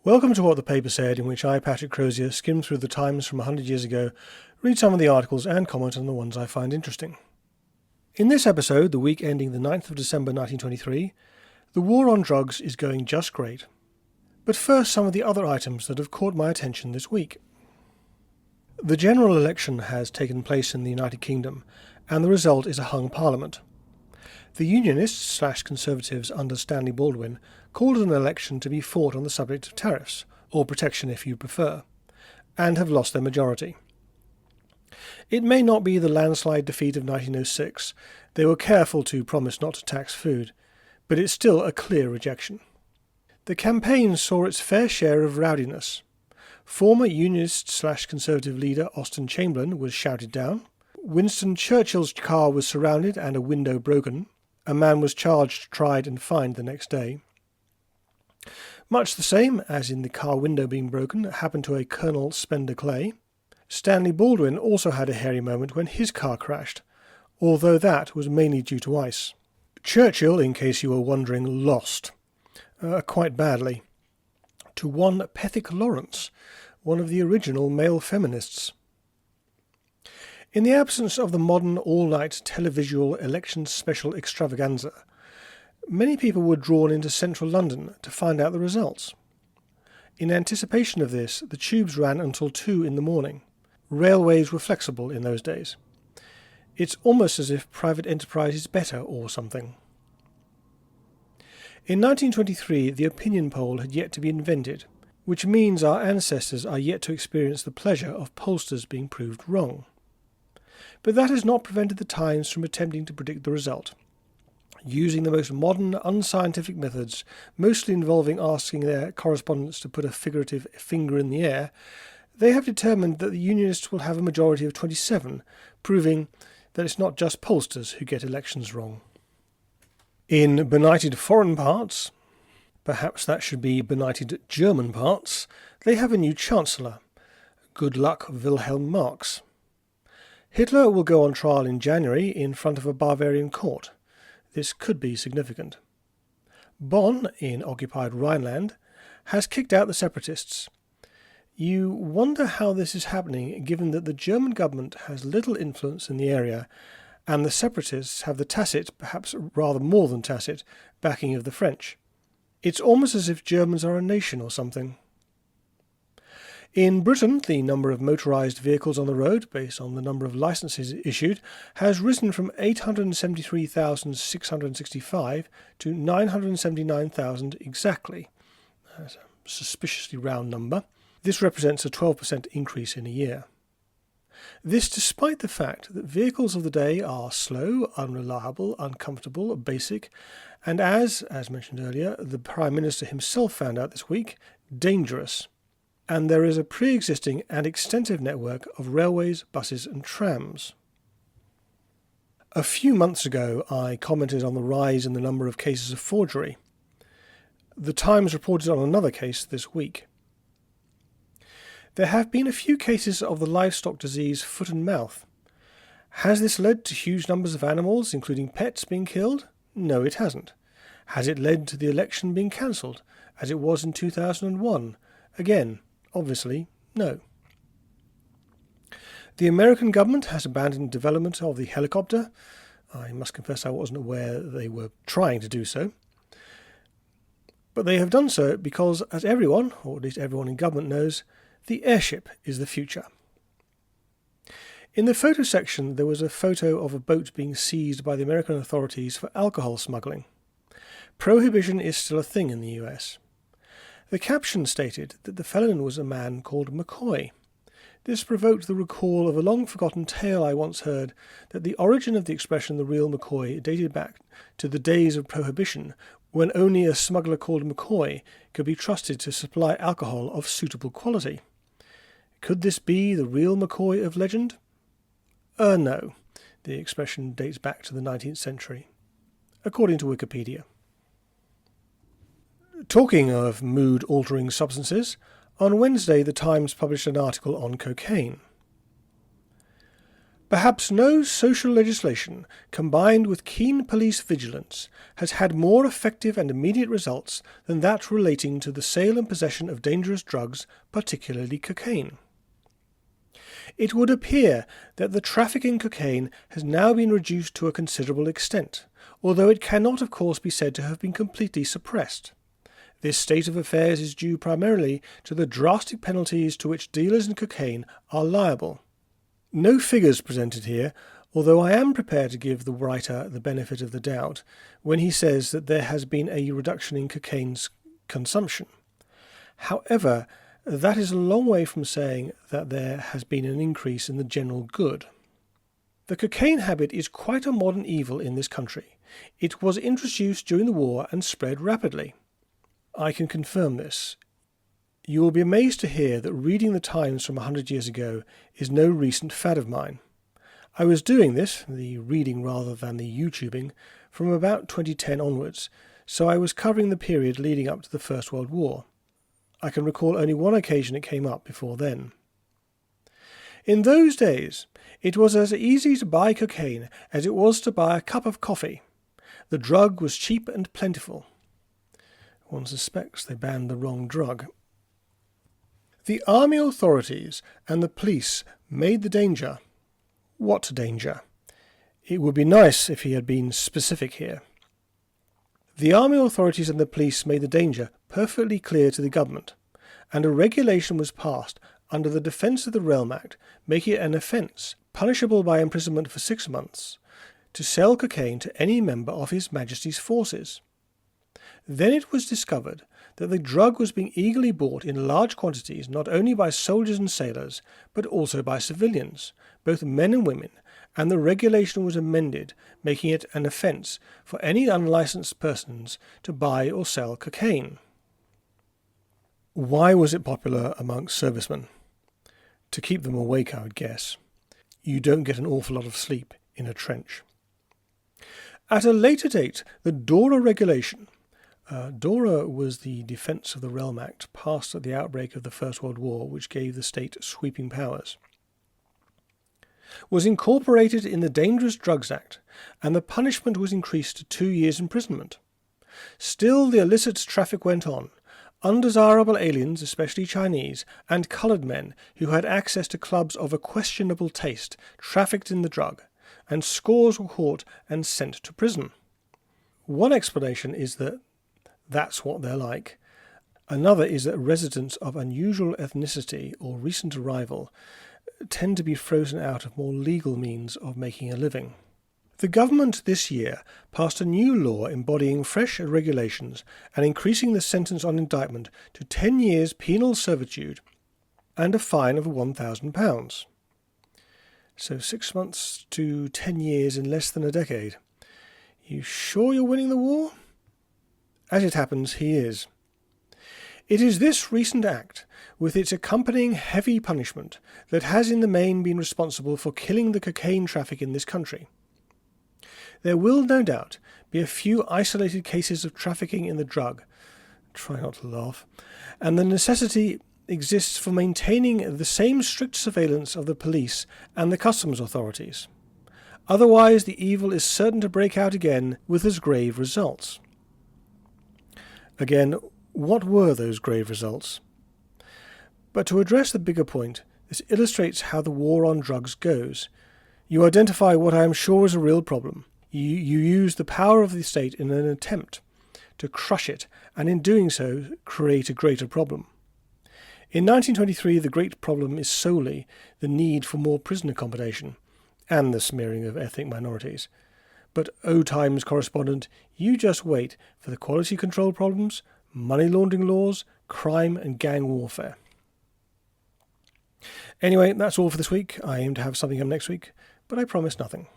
Welcome to What the Paper Said, in which I, Patrick Crozier, skim through the Times from 100 years ago, read some of the articles and comment on the ones I find interesting. In this episode, the week ending the 9th of December 1923, the war on drugs is going just great. But first, some of the other items that have caught my attention this week. The general election has taken place in the United Kingdom, and the result is a hung parliament. The Unionists/Conservatives under Stanley Baldwin called an election to be fought on the subject of tariffs, or protection if you prefer, and have lost their majority. It may not be the landslide defeat of 1906, they were careful to promise not to tax food, but it's still a clear rejection. The campaign saw its fair share of rowdiness. Former Unionist/Conservative leader Austen Chamberlain was shouted down. Winston Churchill's car was surrounded and a window broken. A man was charged, tried and fined the next day. Much the same, as in the car window being broken, happened to a Colonel Spender Clay. Stanley Baldwin also had a hairy moment when his car crashed, although that was mainly due to ice. Churchill, in case you were wondering, lost. Quite badly. To one Pethick Lawrence, one of the original male feminists. In the absence of the modern all-night televisual election special extravaganza, many people were drawn into central London to find out the results. In anticipation of this, the tubes ran until 2 in the morning. Railways were flexible in those days. It's almost as if private enterprise is better or something. In 1923, the opinion poll had yet to be invented, which means our ancestors are yet to experience the pleasure of pollsters being proved wrong. But that has not prevented the Times from attempting to predict the result. Using the most modern, unscientific methods, mostly involving asking their correspondents to put a figurative finger in the air, they have determined that the Unionists will have a majority of 27, proving that it's not just pollsters who get elections wrong. In benighted foreign parts, perhaps that should be benighted German parts, they have a new Chancellor. Good luck, Wilhelm Marx. Hitler will go on trial in January in front of a Bavarian court. This could be significant. Bonn, in occupied Rhineland, has kicked out the separatists. You wonder how this is happening, given that the German government has little influence in the area, and the separatists have the tacit, perhaps rather more than tacit, backing of the French. It's almost as if Germans are a nation or something. In Britain, the number of motorised vehicles on the road, based on the number of licences issued, has risen from 873,665 to 979,000 exactly. That's a suspiciously round number. This represents a 12% increase in a year. This despite the fact that vehicles of the day are slow, unreliable, uncomfortable, basic, and as mentioned earlier, the Prime Minister himself found out this week, dangerous. And there is a pre-existing and extensive network of railways, buses and trams. A few months ago I commented on the rise in the number of cases of forgery. The Times reported on another case this week. There have been a few cases of the livestock disease foot and mouth. Has this led to huge numbers of animals, including pets, being killed? No, it hasn't. Has it led to the election being cancelled, as it was in 2001? Again, obviously, no. The American government has abandoned development of the helicopter. I must confess I wasn't aware they were trying to do so. But they have done so because, as everyone, or at least everyone in government knows, the airship is the future. In the photo section there was a photo of a boat being seized by the American authorities for alcohol smuggling. Prohibition is still a thing in the US. The caption stated that the felon was a man called McCoy. This provoked the recall of a long-forgotten tale I once heard that the origin of the expression "the real McCoy" dated back to the days of Prohibition, when only a smuggler called McCoy could be trusted to supply alcohol of suitable quality. Could this be the real McCoy of legend? No. The expression dates back to the 19th century, according to Wikipedia. Talking of mood-altering substances, on Wednesday the Times published an article on cocaine. Perhaps no social legislation, combined with keen police vigilance, has had more effective and immediate results than that relating to the sale and possession of dangerous drugs, particularly cocaine. It would appear that the traffic in cocaine has now been reduced to a considerable extent, although it cannot of course be said to have been completely suppressed. This state of affairs is due primarily to the drastic penalties to which dealers in cocaine are liable. No figures presented here, although I am prepared to give the writer the benefit of the doubt when he says that there has been a reduction in cocaine's consumption. However, that is a long way from saying that there has been an increase in the general good. The cocaine habit is quite a modern evil in this country. It was introduced during the war and spread rapidly. I can confirm this. You will be amazed to hear that reading the Times from 100 years ago is no recent fad of mine. I was doing this, the reading rather than the YouTubing, from about 2010 onwards, so I was covering the period leading up to the First World War. I can recall only one occasion it came up before then. In those days, it was as easy to buy cocaine as it was to buy a cup of coffee. The drug was cheap and plentiful. One suspects they banned the wrong drug. The army authorities and the police made the danger. What danger? It would be nice if he had been specific here. The army authorities and the police made the danger perfectly clear to the government, and a regulation was passed under the Defence of the Realm Act, making it an offence, punishable by imprisonment for 6 months, to sell cocaine to any member of His Majesty's forces. Then it was discovered that the drug was being eagerly bought in large quantities not only by soldiers and sailors, but also by civilians, both men and women, and the regulation was amended, making it an offence for any unlicensed persons to buy or sell cocaine. Why was it popular amongst servicemen? To keep them awake, I would guess. You don't get an awful lot of sleep in a trench. At a later date, the DORA regulation, DORA was the Defence of the Realm Act passed at the outbreak of the First World War, which gave the state sweeping powers, was incorporated in the Dangerous Drugs Act, and the punishment was increased to 2 years' imprisonment. Still, the illicit traffic went on. Undesirable aliens, especially Chinese, and coloured men who had access to clubs of a questionable taste trafficked in the drug, and scores were caught and sent to prison. One explanation is that that's what they're like. Another is that residents of unusual ethnicity or recent arrival tend to be frozen out of more legal means of making a living. The government this year passed a new law embodying fresh regulations and increasing the sentence on indictment to 10 years penal servitude and a fine of £1,000. So 6 months to 10 years in less than a decade. You sure you're winning the war? As it happens, he is. It is this recent act, with its accompanying heavy punishment, that has in the main been responsible for killing the cocaine traffic in this country. There will, no doubt, be a few isolated cases of trafficking in the drug, try not to laugh, and the necessity exists for maintaining the same strict surveillance of the police and the customs authorities. Otherwise, the evil is certain to break out again with as grave results. Again, what were those grave results? But to address the bigger point, this illustrates how the war on drugs goes. You identify what I am sure is a real problem. You use the power of the state in an attempt to crush it, and in doing so, create a greater problem. In 1923, the great problem is solely the need for more prison accommodation, and the smearing of ethnic minorities. But O-Times correspondent, you just wait for the quality control problems, money laundering laws, crime and gang warfare. Anyway, that's all for this week. I aim to have something up next week, but I promise nothing.